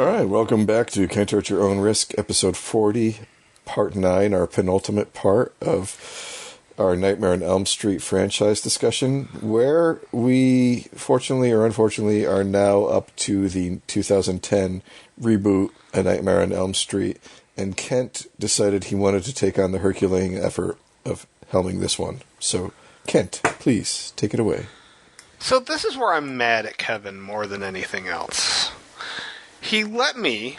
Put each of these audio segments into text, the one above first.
All right, welcome back to Can't Hurt Your Own Risk, episode 40, part 9, our penultimate part of our Nightmare on Elm Street franchise discussion, where we, fortunately or unfortunately, are now up to the 2010 reboot, A Nightmare on Elm Street, and Kent decided he wanted to take on the Herculean effort of helming this one. So, Kent, please, take it away. So this is where I'm mad at Kevin more than anything else. He let me,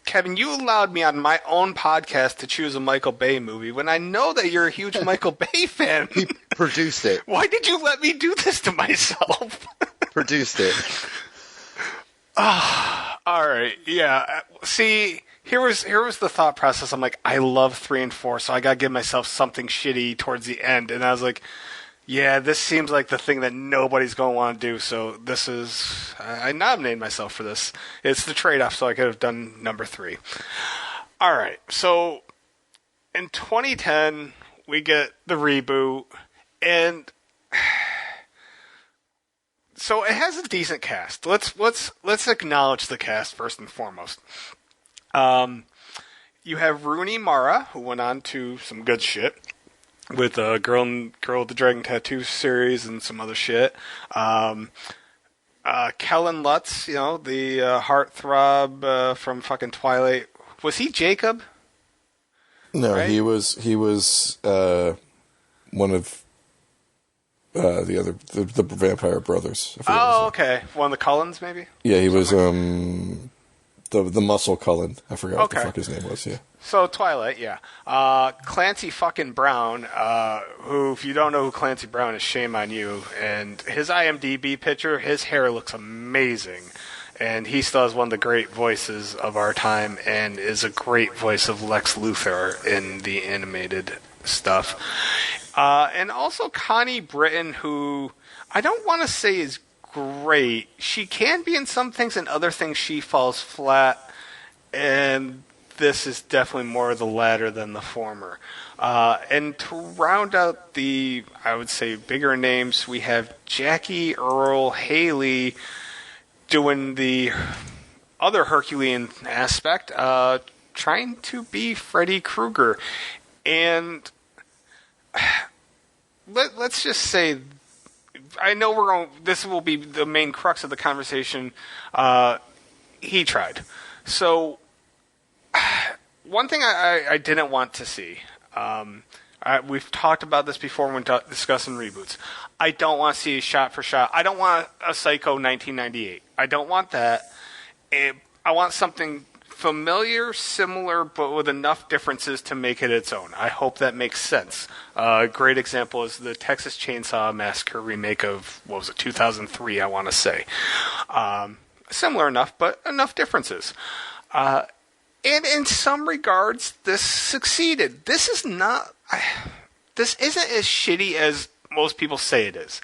Kevin, you allowed me on my own podcast to choose a Michael Bay movie when I know that you're a huge Michael Bay fan. He produced it. Why did you let me do this to myself? Produced it. All right, yeah. See, here was the thought process. I'm like, I love 3 and 4, so I gotta give myself something shitty towards the end. And I was like, yeah, this seems like the thing that nobody's going to want to do, so this is... I nominated myself for this. It's the trade-off, so I could have done number 3. All right, so in 2010, we get the reboot, and... So it has a decent cast. Let's acknowledge the cast first and foremost. You have Rooney Mara, who went on to some good shit with Girl with the Dragon Tattoo series and some other shit. Kellen Lutz, the heartthrob from fucking Twilight. Was he Jacob? No, right? he was one of the vampire brothers. Oh, okay. One of the Cullens, maybe? Yeah, he was the muscle Cullen. I forgot what the fuck his name was, yeah. So, Twilight, yeah. Clancy fucking Brown, who, if you don't know who Clancy Brown is, shame on you. And his IMDb picture, his hair looks amazing. And he still has one of the great voices of our time and is a great voice of Lex Luthor in the animated stuff. And also Connie Britton, who I don't want to say is great. She can be in some things, and other things she falls flat. And this is definitely more the latter than the former. And to round out the, I would say, bigger names, we have Jackie Earle Haley doing the other Herculean aspect, trying to be Freddy Krueger. And let's just say, I know this will be the main crux of the conversation. He tried. So, one thing I didn't want to see, we've talked about this before when discussing reboots. I don't want to see shot for shot. I don't want a Psycho 1998. I don't want that. I want something familiar, similar, but with enough differences to make it its own. I hope that makes sense. A great example is the Texas Chainsaw Massacre remake of, 2003, I want to say. Similar enough, but enough differences. And in some regards, this succeeded. This isn't as shitty as most people say it is.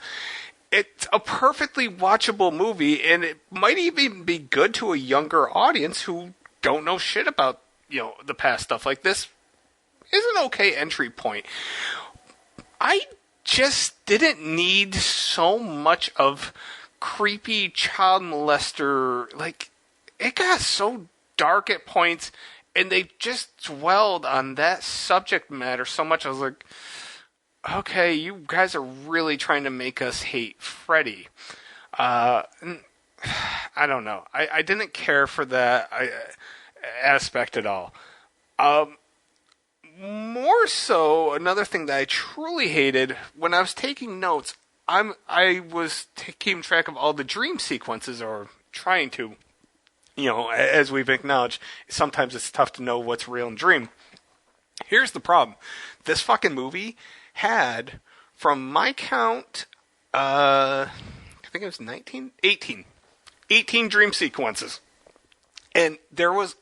It's a perfectly watchable movie, and it might even be good to a younger audience who don't know shit about, the past stuff. Like, this is an okay entry point. I just didn't need so much of creepy child molester. Like, it got so dark at points, and they just dwelled on that subject matter so much. I was like, okay, you guys are really trying to make us hate Freddy. I don't know. I didn't care for that aspect at all. More so, another thing that I truly hated, when I was taking notes, I was keeping track of all the dream sequences, or trying to. As we've acknowledged, sometimes it's tough to know what's real and dream. Here's the problem. This fucking movie had, from my count, I think it was 18 dream sequences. And there was,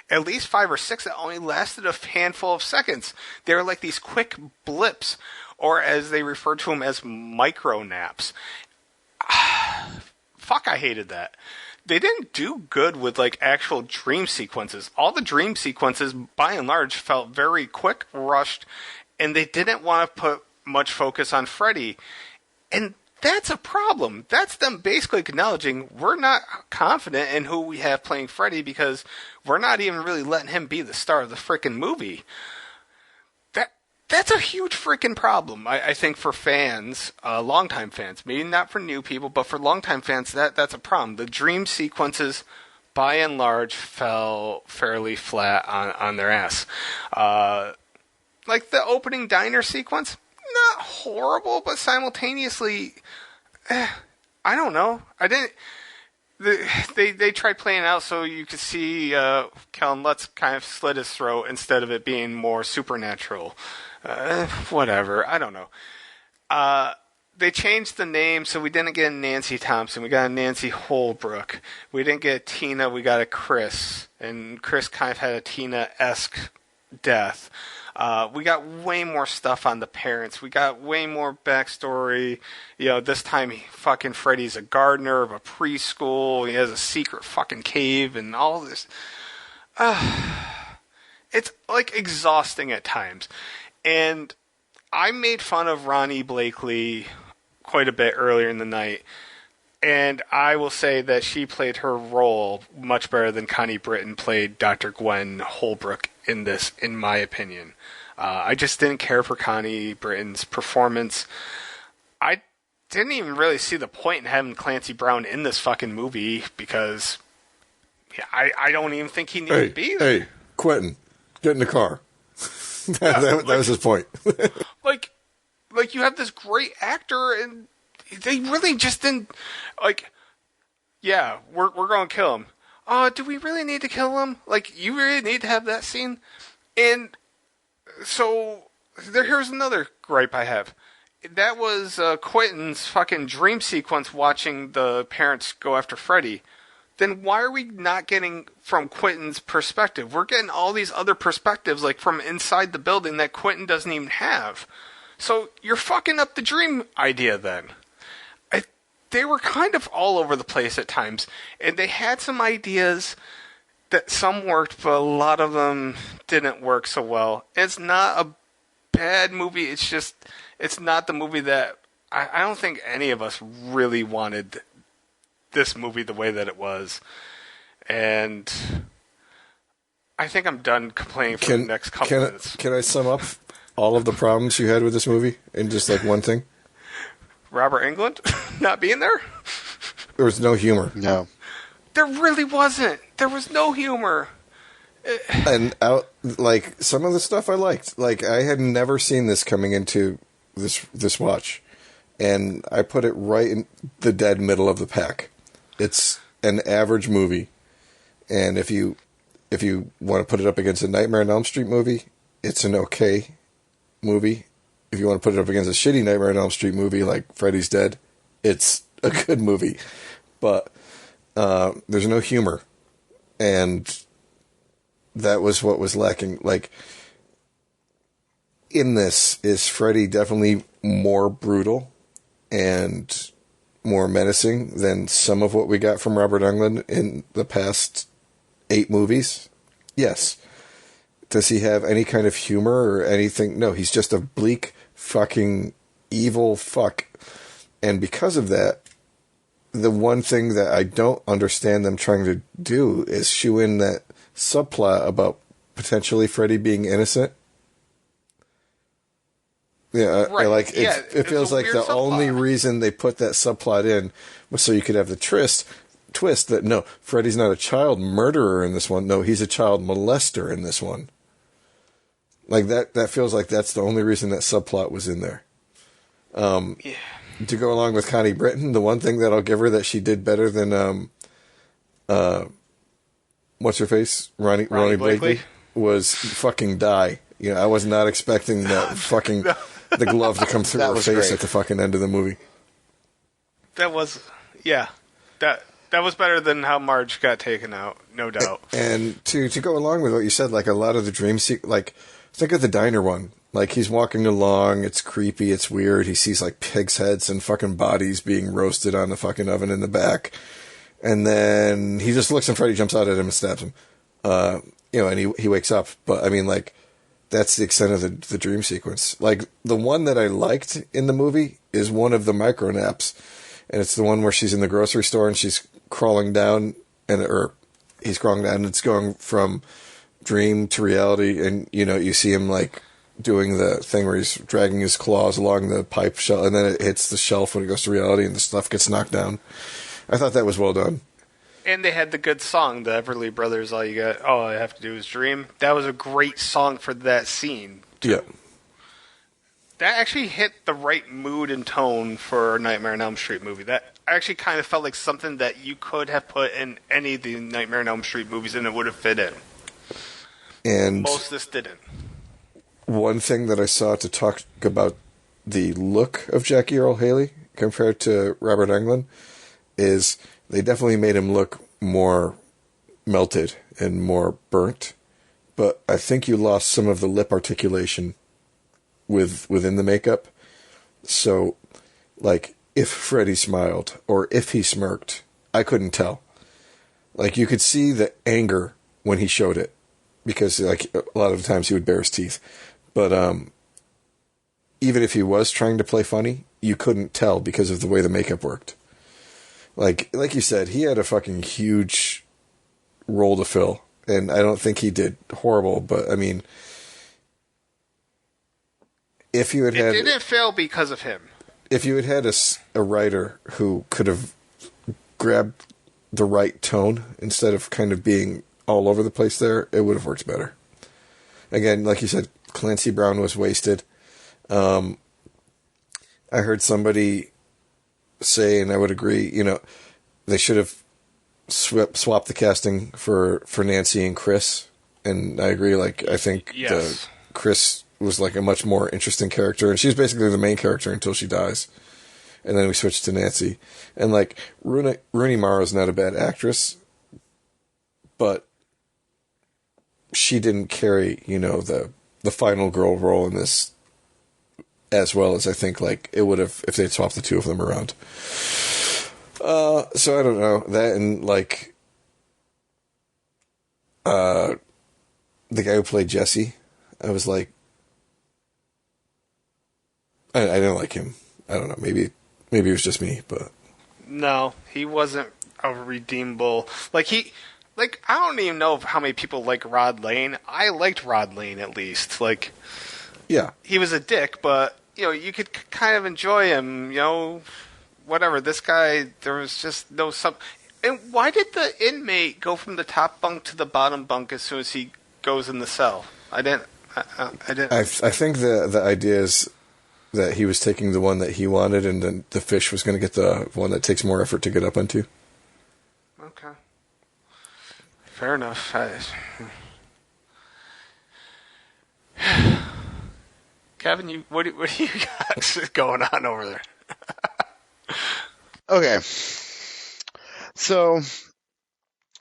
at least 5 or 6 that only lasted a handful of seconds. They were like these quick blips, or as they referred to them as micro naps. Fuck, I hated that. They didn't do good with, actual dream sequences. All the dream sequences, by and large, felt very quick, rushed, and they didn't want to put much focus on Freddy. And That's a problem. That's them basically acknowledging we're not confident in who we have playing Freddy because we're not even really letting him be the star of the frickin' movie. That's a huge freaking problem, I think, for fans, longtime fans. Maybe not for new people, but for longtime fans, that's a problem. The dream sequences, by and large, fell fairly flat on their ass. Like the opening diner sequence, not horrible, but simultaneously, I don't know. I didn't. They tried playing out so you could see Kellen Lutz kind of slit his throat instead of it being more supernatural. Whatever. I don't know. They changed the name, so we didn't get a Nancy Thompson. We got a Nancy Holbrook. We didn't get a Tina. We got a Chris. And Chris kind of had a Tina-esque death. We got way more stuff on the parents. We got way more backstory. This time fucking Freddy's a gardener of a preschool. He has a secret fucking cave and all this. It's like exhausting at times. And I made fun of Ronnie Blakely quite a bit earlier in the night. And I will say that she played her role much better than Connie Britton played Dr. Gwen Holbrook in this, in my opinion. I just didn't care for Connie Britton's performance. I didn't even really see the point in having Clancy Brown in this fucking movie because I don't even think he needed to be there. Hey, Quentin, get in the car. that was his point. like you have this great actor and they really just didn't, like, yeah, we're going to kill him. Do we really need to kill him? Like, you really need to have that scene? And so, here's another gripe I have. That was Quentin's fucking dream sequence watching the parents go after Freddy. Then why are we not getting from Quentin's perspective? We're getting all these other perspectives, like from inside the building, that Quentin doesn't even have. So, you're fucking up the dream idea then. They were kind of all over the place at times, and they had some ideas that some worked, but a lot of them didn't work so well. It's not a bad movie, it's just, it's not the movie that, I don't think any of us really wanted this movie the way that it was. And I think I'm done complaining for the next couple minutes. Can I sum up all of the problems you had with this movie in just like one thing? Robert Englund not being there? There was no humor. No. There really wasn't. There was no humor. And like some of the stuff I liked. Like I had never seen this coming into this watch. And I put it right in the dead middle of the pack. It's an average movie. And if you want to put it up against a Nightmare on Elm Street movie, it's an okay movie. If you want to put it up against a shitty Nightmare on Elm Street movie like Freddy's Dead, it's a good movie. But there's no humor. And that was what was lacking. Like, in this, is Freddy definitely more brutal and more menacing than some of what we got from Robert Englund in the past 8 movies? Yes. Does he have any kind of humor or anything? No, he's just a bleak, fucking evil fuck. And because of that, the one thing that I don't understand them trying to do is shoe in that subplot about potentially Freddy being innocent. Yeah, right. It feels like the only reason they put that subplot in was so you could have the twist that no, Freddy's not a child murderer in this one. No, he's a child molester in this one. Like that feels like that's the only reason that subplot was in there. To go along with Connie Britton, the one thing that I'll give her that she did better than what's her face? Ronnie Blakely was fucking die. You know, I was not expecting that fucking the glove to come through her face great. At the fucking end of the movie. That was that was better than how Marge got taken out, no doubt. And to go along with what you said, like a lot of the dream like think of the diner one. Like he's walking along, it's creepy, it's weird. He sees like pigs' heads and fucking bodies being roasted on the fucking oven in the back. And then he just looks and Freddy jumps out at him and stabs him. And he wakes up. But I mean, like, that's the extent of the dream sequence. Like, the one that I liked in the movie is one of the micro naps, and it's the one where she's in the grocery store and she's crawling down, or he's crawling down, and it's going from dream to reality, and, you know, you see him, like, doing the thing where he's dragging his claws along the pipe shelf, and then it hits the shelf when it goes to reality, and the stuff gets knocked down. I thought that was well done. And they had the good song, the Everly Brothers, all I have to do is dream. That was a great song for that scene. Yeah. That actually hit the right mood and tone for a Nightmare on Elm Street movie. That actually kind of felt like something that you could have put in any of the Nightmare on Elm Street movies and it would have fit in. And most of this didn't. One thing that I saw to talk about the look of Jackie Earle Haley compared to Robert Englund is they definitely made him look more melted and more burnt. But I think you lost some of the lip articulation within the makeup. So, like, if Freddy smiled or if he smirked, I couldn't tell. Like, you could see the anger when he showed it, because, like, a lot of the times he would bare his teeth. But even if he was trying to play funny, you couldn't tell because of the way the makeup worked. Like you said, he had a fucking huge role to fill, and I don't think he did horrible. But I mean, if you had it didn't fail because of him. If you had a writer who could have grabbed the right tone instead of kind of being all over the place there, it would have worked better. Again, like you said, Clancy Brown was wasted. I heard somebody say, and I would agree, you know, they should have swapped the casting for Nancy and Chris. And I agree, like, I think yes. Chris was like a much more interesting character, and she's basically the main character until she dies. And then we switched to Nancy. And, like, Rooney Mara is not a bad actress, but she didn't carry, you know, the final girl role in this as well as I think, like, it would have if they'd swapped the two of them around. So I don't know. That, and, like, the guy who played Jesse, I was like, I didn't like him. I don't know. Maybe it was just me, but no, he wasn't a redeemable. I don't even know how many people like Rod Lane. I liked Rod Lane at least. Like, yeah, he was a dick, but you know you could kind of enjoy him. You know, whatever. This guy, there was just no some. And why did the inmate go from the top bunk to the bottom bunk as soon as he goes in the cell? I didn't. I think the idea is that he was taking the one that he wanted, and then the fish was going to get the one that takes more effort to get up onto. Okay. Fair enough. Kevin, what do you got going on over there? Okay. So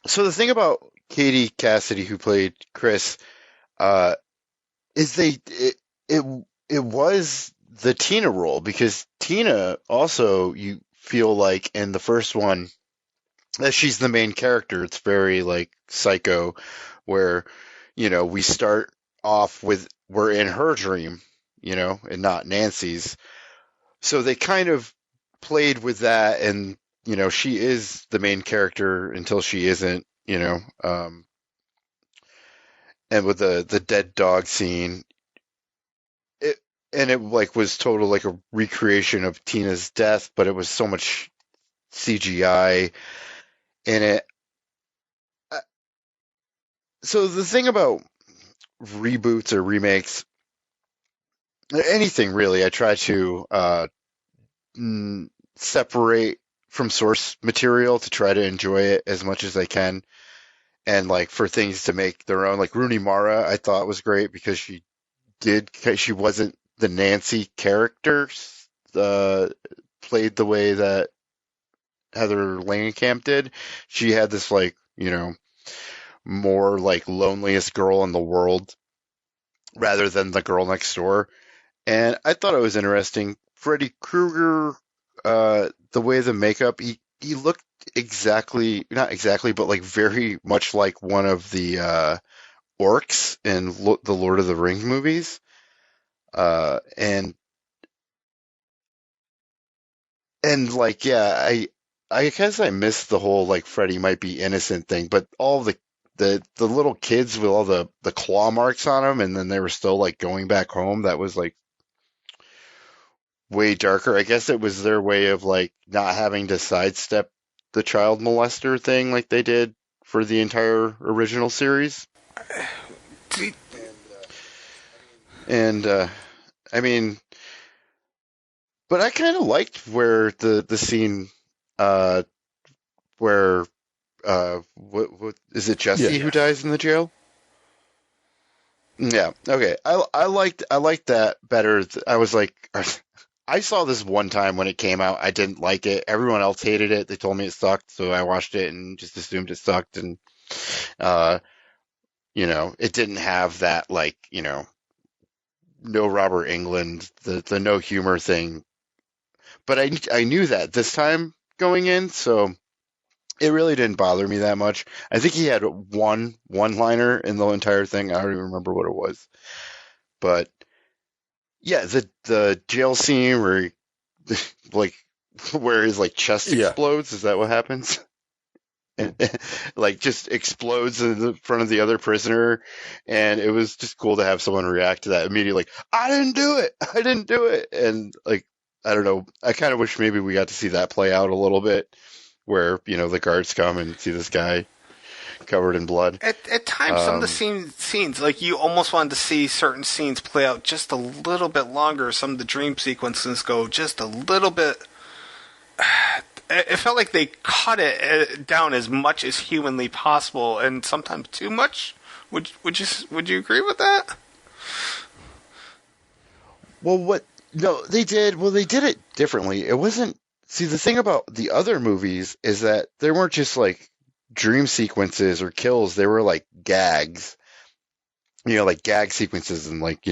the thing about Katie Cassidy, who played Chris, is it was the Tina role, because Tina also, you feel like in the first one that she's the main character. It's very like Psycho, where, you know, we start off with we're in her dream, you know, and not Nancy's. So they kind of played with that, and, you know, she is the main character until she isn't, you know. And with the dead dog scene, it like was total like a recreation of Tina's death, but it was so much CGI in it. So the thing about reboots or remakes, anything really, I try to separate from source material to try to enjoy it as much as I can. And like for things to make their own, like Rooney Mara, I thought was great because she wasn't the Nancy character, played the way that Heather Langenkamp did. She had this, like, you know, more like loneliest girl in the world rather than the girl next door. And I thought it was interesting. Freddy Krueger, the way the makeup, he looked not exactly, but like very much like one of the orcs in the Lord of the Rings movies. And like, yeah, I guess I missed the whole like Freddy might be innocent thing, but all the little kids with all the claw marks on them, and then they were still like going back home. That was like way darker. I guess it was their way of like not having to sidestep the child molester thing like they did for the entire original series. And I mean, but I kind of liked where the scene where what is it, Jesse who dies in the jail? Yeah. Okay. I liked that better. I was like, I saw this one time when it came out. I didn't like it. Everyone else hated it. They told me it sucked, so I watched it and just assumed it sucked. And it didn't have that like no Robert Englund, the no humor thing. But I knew that this time going in, so it really didn't bother me that much. I think he had one-liner in the entire thing. I don't even remember what it was. But yeah, the jail scene where where his like chest explodes, is that what happens? And like just explodes in the front of the other prisoner, and it was just cool to have someone react to that immediately, like, I didn't do it. And like, I don't know, I kind of wish maybe we got to see that play out a little bit, where the guards come and see this guy covered in blood. At times, some of the scenes, like you almost wanted to see certain scenes play out just a little bit longer. Some of the dream sequences go just a little bit. It felt like they cut it down as much as humanly possible, and sometimes too much. Would you agree with that? Well, no, they did. Well, they did it differently. It wasn't. See, the thing about the other movies is that they weren't just like dream sequences or kills. They were like gags, like gag sequences, and like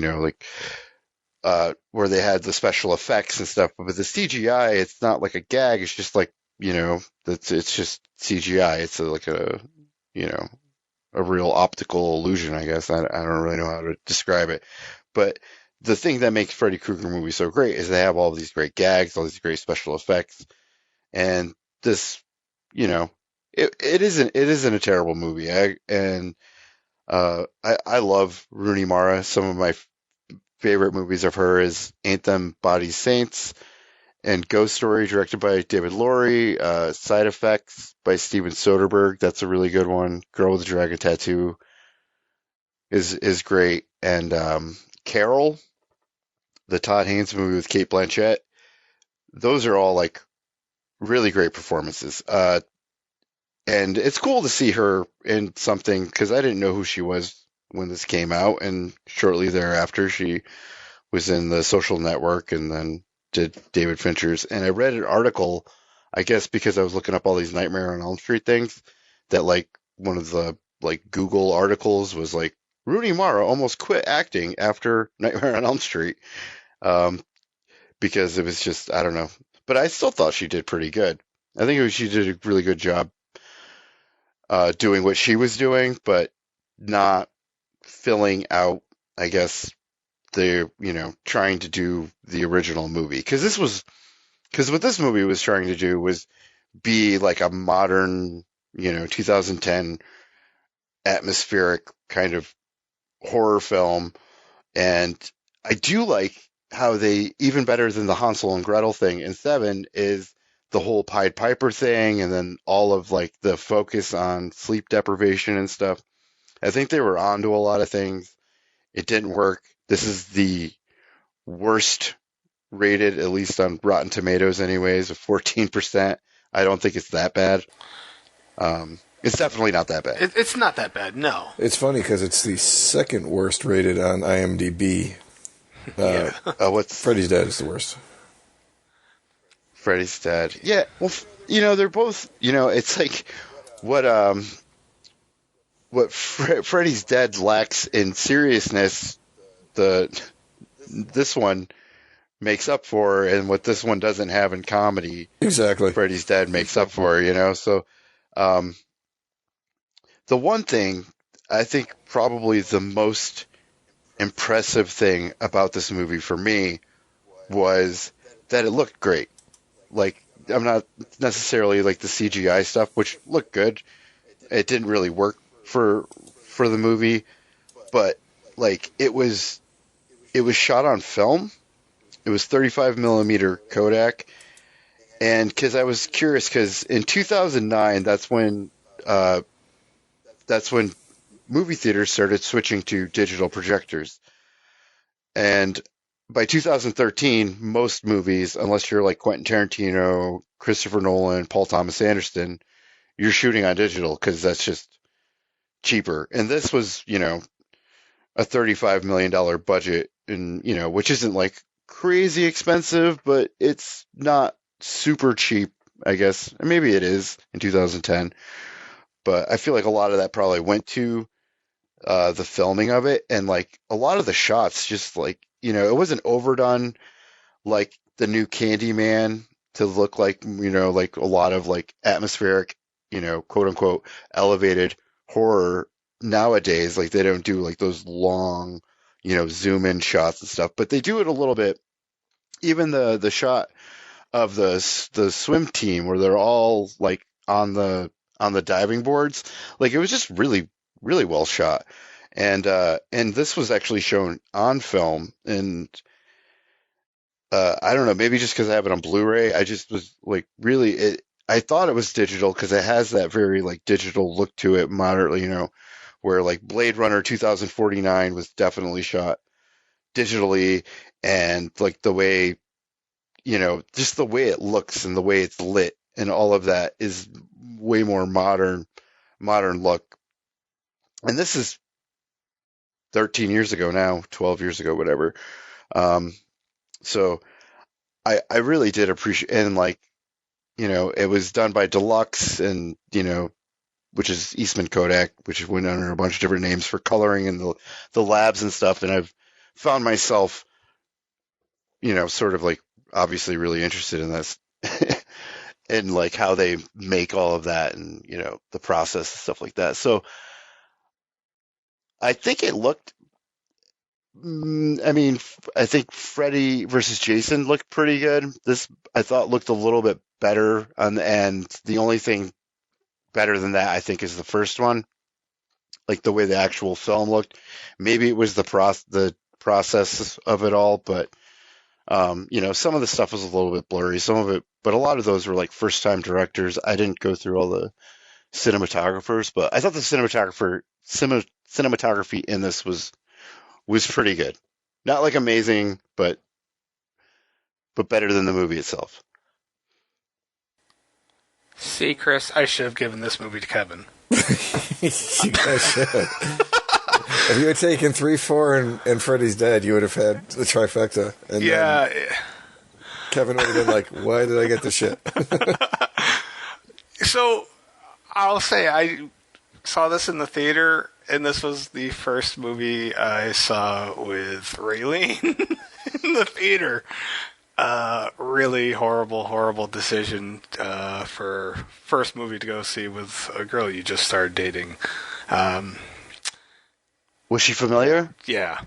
where they had the special effects and stuff. But with the CGI, it's not like a gag. It's just like, it's just CGI. It's like a real optical illusion, I guess. I don't really know how to describe it. But the thing that makes Freddy Krueger movies so great is they have all these great gags, all these great special effects. And this, it isn't a terrible movie. I love Rooney Mara. Some of my favorite movies of her is Ain't Them Bodies Saints and Ghost Story, directed by David Lowery. Side Effects by Steven Soderbergh. That's a really good one. Girl with a Dragon Tattoo is great. And Carol, the Todd Haynes movie with Cate Blanchett. Those are all like really great performances. And it's cool to see her in something, because I didn't know who she was when this came out, and shortly thereafter she was in The Social Network and then did David Fincher's. And I read an article, I guess because I was looking up all these Nightmare on Elm Street things, that like one of the like Google articles was like, Rooney Mara almost quit acting after Nightmare on Elm Street, because it was just, I don't know. But I still thought she did pretty good. I think she did a really good job doing what she was doing, but not filling out, I guess, the, trying to do the original movie. Because what this movie was trying to do was be like a modern, 2010 atmospheric kind of horror film. And I do like how they, even better than the Hansel and Gretel thing in 7, is the whole Pied Piper thing, and then all of like the focus on sleep deprivation and stuff. I think they were onto a lot of things. It didn't work. This is the worst rated, at least on Rotten Tomatoes anyways, of 14%. I don't think it's that bad. It's definitely not that bad. It's not that bad, no. It's funny because it's the second worst rated on IMDb. Freddy's Dead is the worst. Freddy's Dead. Yeah, well, they're both, it's like what Freddy's Dead lacks in seriousness, this one makes up for, and what this one doesn't have in comedy. Exactly. Freddy's Dead makes up for, So the one thing I think probably the most impressive thing about this movie for me was that it looked great. Like, I'm not necessarily like the CGI stuff, which looked good. It didn't really work for the movie, but like it was shot on film. It was 35 millimeter Kodak, and because I was curious, because in 2009, that's when movie theaters started switching to digital projectors, and by 2013, most movies, unless you're like Quentin Tarantino, Christopher Nolan, Paul Thomas Anderson, you're shooting on digital because that's just cheaper. And this was, a $35 million budget, and which isn't like crazy expensive, but it's not super cheap, I guess. And maybe it is in 2010, but I feel like a lot of that probably went to the filming of it, and like a lot of the shots, just like it wasn't overdone like the new Candyman to look like a lot of like atmospheric, quote unquote elevated horror nowadays. Like they don't do like those long, zoom in shots and stuff, but they do it a little bit. Even the shot of the swim team where they're all like on the diving boards, like it was just really really well shot. And this was actually shown on film, and I don't know, maybe just because I have it on Blu-ray, I just was like really it. I thought it was digital because it has that very like digital look to it, moderately, where like Blade Runner 2049 was definitely shot digitally, and like the way, just the way it looks and the way it's lit and all of that is way more modern look. And this is 13 years ago now, 12 years ago, whatever. So I really did appreciate, and like, it was done by Deluxe, and, which is Eastman Kodak, which went under a bunch of different names for coloring and the labs and stuff. And I've found myself, sort of like obviously really interested in this and like how they make all of that, and, the process and stuff like that. So I think it looked, I mean, I think Freddy versus Jason looked pretty good. This, I thought, looked a little bit better on the end. The only thing better than that, I think, is the first one, like the way the actual film looked. Maybe it was the process of it all, but some of the stuff was a little bit blurry. Some of it, but a lot of those were like first time directors. I didn't go through all the cinematographers, but I thought the cinematography in this was pretty good. Not like amazing, but better than the movie itself. See, Chris, I should have given this movie to Kevin. You guys should. If you had taken 3, 4, and Freddy's Dead, you would have had the trifecta. And yeah. Kevin would have been like, why did I get this shit? So, I'll say I saw this in the theater, and this was the first movie I saw with Raylene in the theater. Really horrible decision for first movie to go see with a girl you just started dating. Was she familiar? Yeah.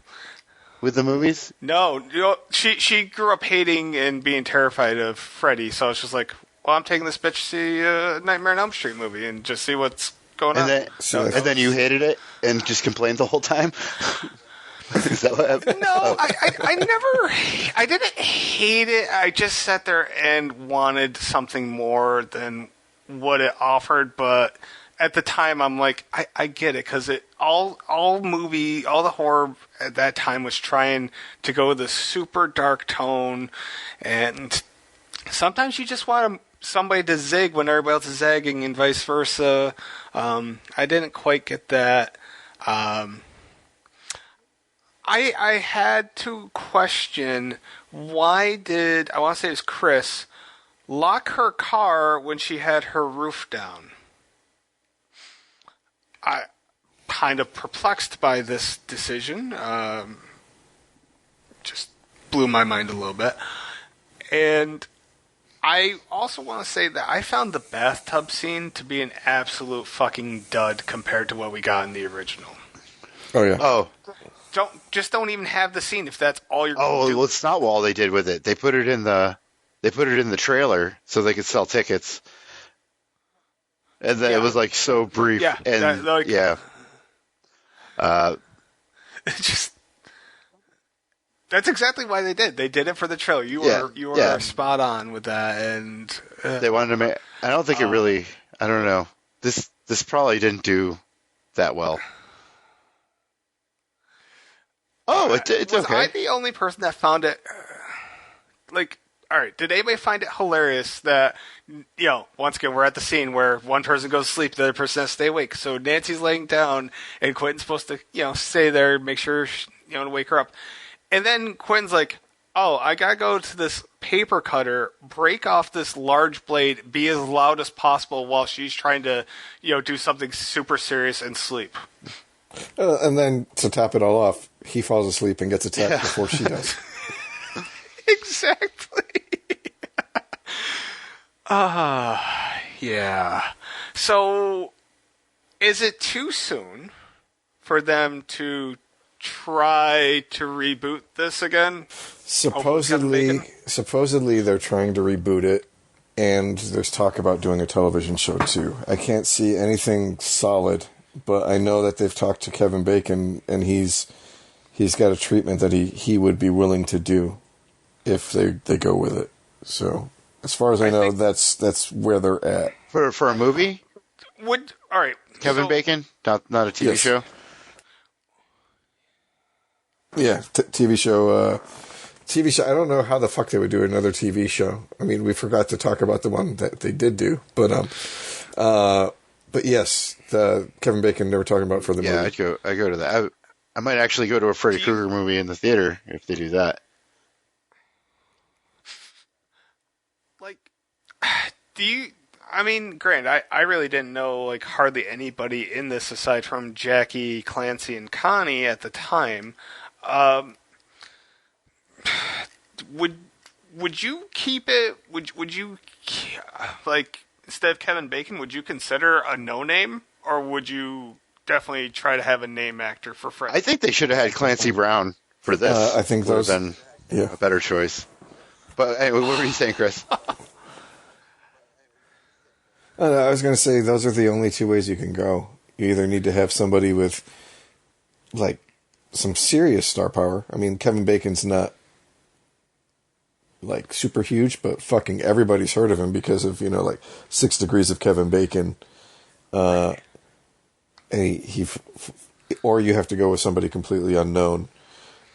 With the movies? No, she grew up hating and being terrified of Freddy, so it's just like, well, I'm taking this bitch to see a Nightmare on Elm Street movie and just see what's going on. And then you hated it and just complained the whole time? Is that what happened? No, I didn't hate it. I just sat there and wanted something more than what it offered. But at the time, I'm like, I get it, because all the horror at that time was trying to go with a super dark tone, and sometimes you just want somebody to zig when everybody else is zagging, and vice versa. I didn't quite get that. I had to question, why did, I want to say it was Chris, lock her car when she had her roof down? I kind of perplexed by this decision. Just blew my mind a little bit. And I also want to say that I found the bathtub scene to be an absolute fucking dud compared to what we got in the original. Oh yeah. Oh, Don't even have the scene if that's all you're going to oh, do. well, it's not all they did with it. They put it in the trailer so they could sell tickets, and then it was like so brief. Yeah, and just that's exactly why they did. They did it for the trailer. You were spot on with that, and they wanted to make. I don't think it really. I don't know. This probably didn't do that well. Oh, it's okay. Was I the only person that found it? Like, all right, did anybody find it hilarious that, once again, we're at the scene where one person goes to sleep, the other person has to stay awake. So Nancy's laying down, and Quentin's supposed to, stay there, make sure, to wake her up. And then Quentin's like, oh, I gotta go to this paper cutter, break off this large blade, be as loud as possible while she's trying to, do something super serious and sleep. And then to top it all off, he falls asleep and gets attacked before she does. Exactly. Yeah. So, is it too soon for them to try to reboot this again? Supposedly they're trying to reboot it, and there's talk about doing a television show too. I can't see anything solid, but I know that they've talked to Kevin Bacon, and he's got a treatment that he would be willing to do if they go with it. So as far as I know, that's where they're at. For a movie? All right. Kevin Bacon? Not a TV show? Yeah, TV show. TV show. I don't know how the fuck they would do another TV show. I mean, we forgot to talk about the one that they did do, but yes, the Kevin Bacon they were talking about for the movie. Yeah, I go to that. I might actually go to a Freddy Krueger movie in the theater if they do that. Like, I mean, granted, I really didn't know, like, hardly anybody in this aside from Jackie, Clancy, and Connie at the time. Would you keep it? Would you, like, instead of Kevin Bacon, would you consider a no-name? Or would you definitely try to have a name actor for Freddy? I think they should have had Clancy Brown for this. I think those would have been a better choice. But anyway, what were you saying, Chris? I was going to say those are the only two ways you can go. You either need to have somebody with, like, some serious star power. I mean, Kevin Bacon's not, like, super huge, but fucking everybody's heard of him because of, like, 6 Degrees of Kevin Bacon. And or you have to go with somebody completely unknown.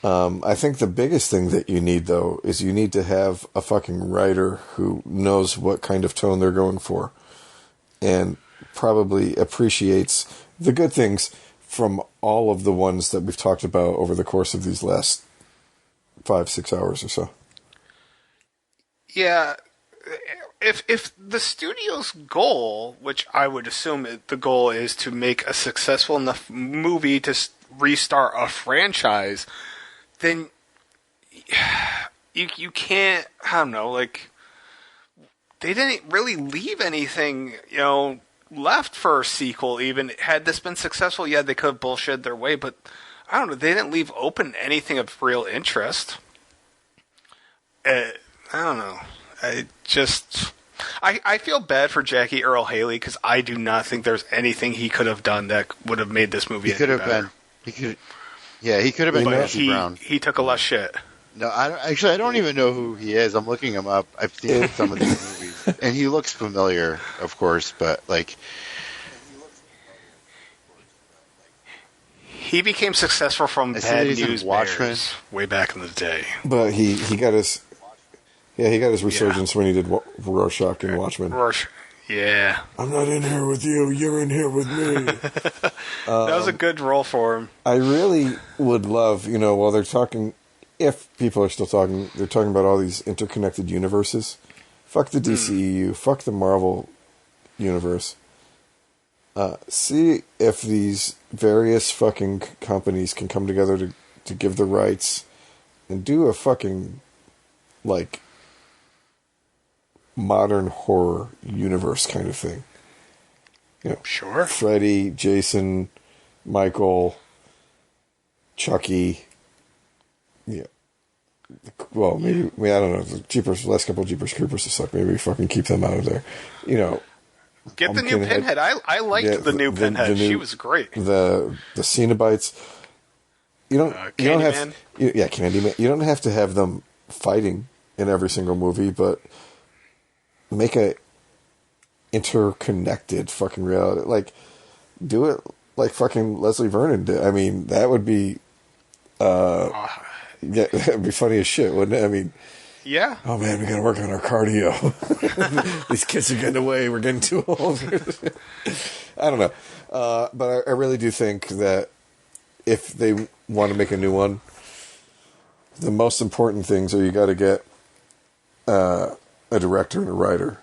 I think the biggest thing that you need, though, is you need to have a fucking writer who knows what kind of tone they're going for and probably appreciates the good things from all of the ones that we've talked about over the course of these last 5-6 hours or so. Yeah. If the studio's goal, which I would assume the goal is to make a successful enough movie to restart a franchise, then you can't, I don't know, like, they didn't really leave anything, left for a sequel even. Had this been successful, yeah, they could have bullshit their way, but I don't know, they didn't leave open anything of real interest. I don't know. I feel bad for Jackie Earle Haley because I do not think there's anything he could have done that would have made this movie. He could have been. He could have been. Clancy Brown. He took a lot of shit. No, I don't even know who he is. I'm looking him up. I've seen some of these movies, and he looks familiar, of course, but like. He became successful from Bad News Bears way back in the day. But he got his. Yeah, he got his resurgence when he did Rorschach in Watchmen. Yeah. I'm not in here with you. You're in here with me. That was a good role for him. I really would love, while they're talking, if people are still talking, they're talking about all these interconnected universes. Fuck the DCEU. Fuck the Marvel universe. See if these various fucking companies can come together to give the rights and do a fucking, like, modern horror universe kind of thing. Sure. Freddy, Jason, Michael, Chucky. Yeah. Well, maybe, I don't know. The last couple of Jeepers Creepers have sucked. Maybe we fucking keep them out of there. Get the new Pinhead. I liked the new Pinhead. She was great. The Cenobites. You don't have Candyman. You don't have to have them fighting in every single movie, but make a interconnected fucking reality. Like, do it like fucking Leslie Vernon did. I mean, that would be that'd be funny as shit, wouldn't it? I mean, yeah. Oh man, we gotta work on our cardio. These kids are getting away. We're getting too old. I don't know, but I really do think that if they want to make a new one, the most important things are you got to get a director and a writer.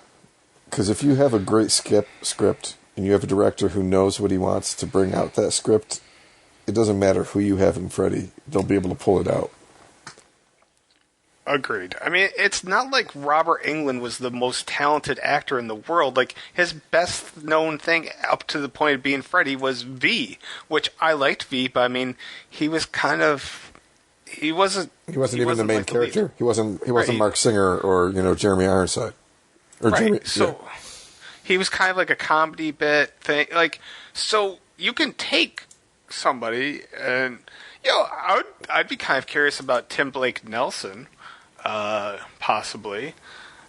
Because if you have a great script and you have a director who knows what he wants to bring out that script, it doesn't matter who you have in Freddy. They'll be able to pull it out. Agreed. I mean, it's not like Robert Englund was the most talented actor in the world. Like, his best known thing up to the point of being Freddy was V, which I liked V, but I mean, he was kind of... He wasn't even the main character. He wasn't Mark Singer or, Jeremy Ironside. He was kind of like a comedy bit thing. Like, so you can take somebody and, I'd be kind of curious about Tim Blake Nelson. Possibly.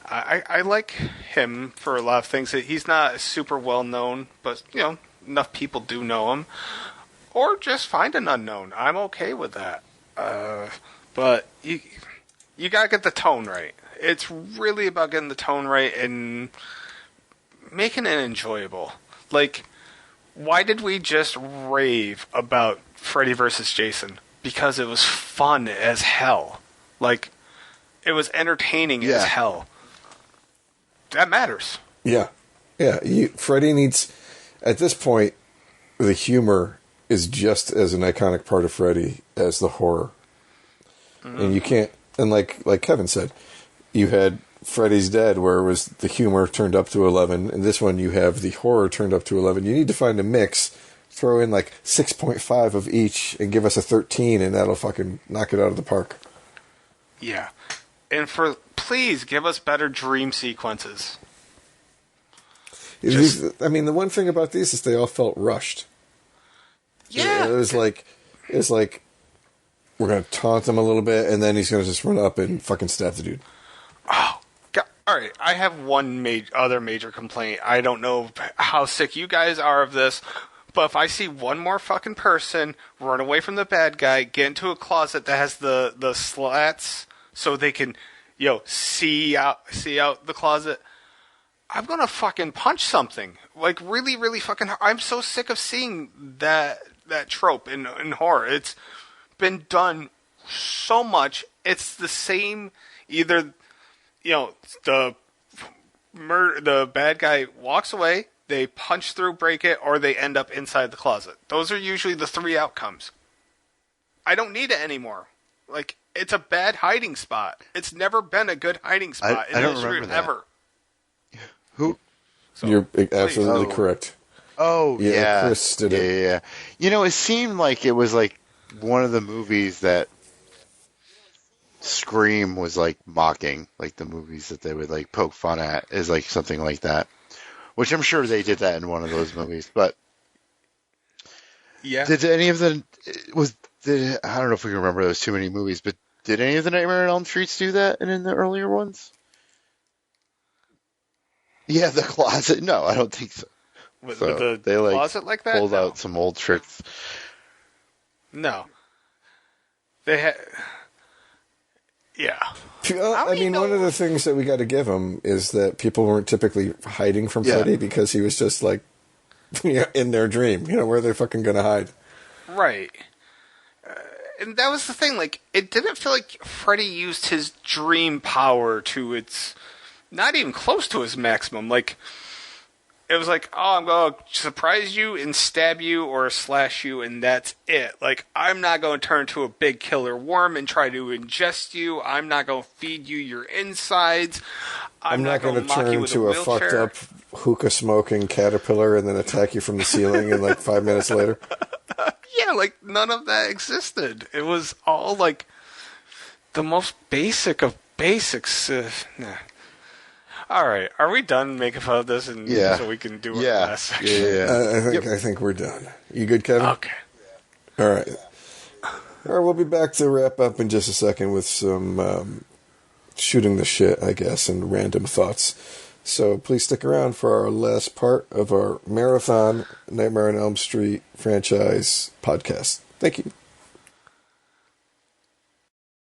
I like him for a lot of things. He's not super well known, but enough people do know him. Or just find an unknown. I'm okay with that. But you gotta get the tone right. It's really about getting the tone right and making it enjoyable. Like, why did we just rave about Freddy vs. Jason? Because it was fun as hell. Like, it was entertaining as hell. That matters. Yeah. Freddy needs... At this point, the humor is just as an iconic part of Freddy as the horror. Mm-hmm. And you can't... And like Kevin said, you had Freddy's Dead, where it was the humor turned up to 11, and this one you have the horror turned up to 11. You need to find a mix, throw in like 6.5 of each, and give us a 13, and that'll fucking knock it out of the park. Yeah. And please give us better dream sequences. The one thing about these is they all felt rushed. Yeah. It was like we're going to taunt him a little bit, and then he's going to just run up and fucking stab the dude. Oh, God. All right. I have one other major complaint. I don't know how sick you guys are of this, but if I see one more fucking person run away from the bad guy, get into a closet that has the slats so they can, see out the closet, I'm gonna fucking punch something. Like, really, really fucking hard. I'm so sick of seeing that trope in horror. It's been done so much. It's the same. Either, the bad guy walks away, they punch through, break it, or they end up inside the closet. Those are usually the three outcomes. I don't need it anymore. Like, it's a bad hiding spot. It's never been a good hiding spot I don't remember that. Ever. Who? So, you're absolutely correct. Oh, yeah. Chris did it. Yeah. It seemed like it was like one of the movies that Scream was like mocking, like the movies that they would like poke fun at is like something like that. Which I'm sure they did that in one of those movies, but yeah. Did any of the I don't know if we can remember, those too many movies, but did any of the Nightmare on Elm Streets do that and in the earlier ones? Yeah, the closet. No, I don't think so. With the closet like that? Pulled out some old tricks. No. They had... Yeah. One of the things that we got to give him is that people weren't typically hiding from Freddy because he was just like in their dream. Where are they fucking going to hide? Right. And that was the thing. Like, it didn't feel like Freddy used his dream power to its... Not even close to his maximum. Like, It was like, oh, I'm going to surprise you and stab you or slash you, and that's it. Like, I'm not going to turn into a big killer worm and try to ingest you. I'm not going to feed you your insides. I'm not going to turn into a fucked up hookah smoking caterpillar and then attack you from the ceiling in like 5 minutes later. Yeah, like, none of that existed. It was all, like, the most basic of basics. Nah. All right, are we done making fun of this, and so we can do our last section? I think we're done. You good, Kevin? Okay. All right. We'll be back to wrap up in just a second with some shooting the shit, I guess, and random thoughts. So please stick around for our last part of our marathon Nightmare on Elm Street franchise podcast. Thank you.